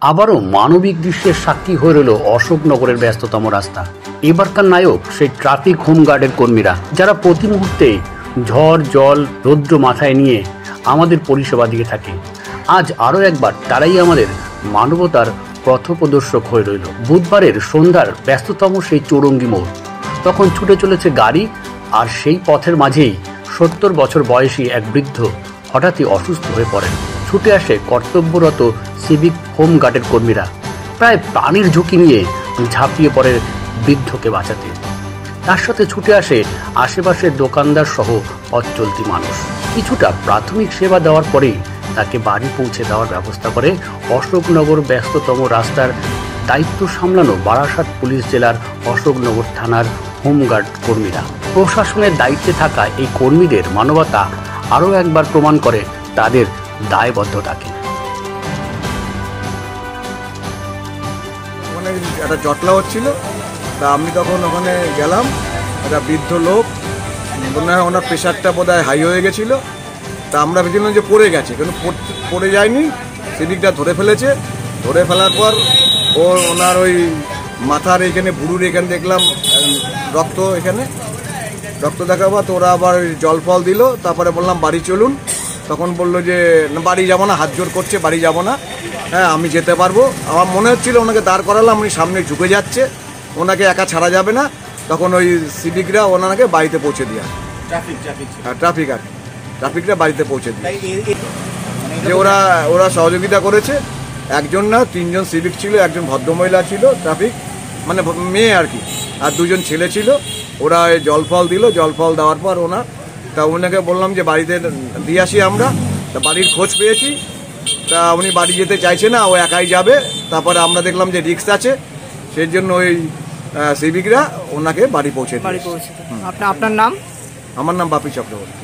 আবারও মানবিক দৃশ্যের সাক্ষী হয়ে রইল অশোকনগরের ব্যস্ততম রাস্তা। এবারকার নায়ক সেই ট্রাফিক হোমগার্ডের কর্মীরা, যারা প্রতি মুহূর্তে ঝড় জল রৌদ্র মাথায় নিয়ে আমাদের পরিষেবা দিয়ে থাকে। আজ আরও একবার তারাই আমাদের মানবতার পথপ্রদর্শক হয়ে রইল। বুধবারের সন্ধ্যার ব্যস্ততম সেই চৌরঙ্গি মোড়, তখন ছুটে চলেছে গাড়ি, আর সেই পথের মাঝেই 70 বছর বয়সী এক বৃদ্ধ হঠাৎই অসুস্থ হয়ে পড়েন। ছুটে আসে কর্তব্যরত সিভিক হোমগার্ডের কর্মীরা, প্রায় প্রাণীর ঝুঁকি নিয়ে ঝাঁপিয়ে পড়ে বৃদ্ধকে বাঁচাতে। তার সাথে ছুটে আসে আশেপাশের দোকানদার সহ পথ চলতি মানুষ। কিছুটা প্রাথমিক সেবা দেওয়ার পরেই তাকে বাড়ি পৌঁছে দেওয়ার ব্যবস্থা করে অশোকনগর ব্যস্ততম রাস্তার দায়িত্ব সামলানো বারাসাত পুলিশ জেলার অশোকনগর থানার হোমগার্ড কর্মীরা। প্রশাসনের দায়িত্বে থাকা এই কর্মীদের মানবতা আরও একবার প্রমাণ করে তাদের দায়বদ্ধতাকে। ওখানে একটা জটলা হচ্ছিল, তা আমি তখন ওখানে গেলাম। একটা বৃদ্ধ লোক, মনে হয় ওনার প্রেশারটা বোধ হয় হাই হয়ে গেছিলো। তা আমরা ভেবেছিলাম যে পড়ে গেছে, কিন্তু পড়ে যায়নি। সেদিকটা ধরে ফেলেছে। ধরে ফেলার পর ওনার ওই মাথার এখানে ভুরুর এখানে দেখলাম রক্ত, এখানে রক্ত দেখাবো। তো ওরা আবার জল ফল দিল। তারপরে বললাম বাড়ি চলুন। তখন বললো যে বাড়ি যাবো না, হাত জোর করছে, বাড়ি যাবো না। হ্যাঁ, আমি যেতে পারবো। আমার মনে হচ্ছিল ওনাকে দাঁড় করালাম, উনি সামনে ঝুঁকে যাচ্ছে, ওনাকে একা ছাড়া যাবে না। তখন ওই সিভিকরা ওনাকে বাড়িতে পৌঁছে দেওয়া, ট্রাফিকরা বাড়িতে পৌঁছে দিয়ে যে ওরা সহযোগিতা করেছে। একজন না, 3 জন সিভিক ছিল, একজন ভদ্রমহিলা ছিল, ট্রাফিক মানে মেয়ে আর কি, আর 2 জন ছেলে ছিল। ওরা জল ফল দিল। জল ফল দেওয়ার পর ওনাকে বললাম যে বাড়িতে দিয়ে আসি আমরা। তা বাড়ির খোঁজ পেয়েছি। তা উনি বাড়ি যেতে চাইছে না, ও একাই যাবে। তারপরে আমরা দেখলাম যে রিস্ক আছে, সেই জন্য ওই সিভিকরা ওনাকে বাড়ি পৌঁছে দিয়েছে। আপনার নাম? আমার নাম বাপি চক্রবর্তী।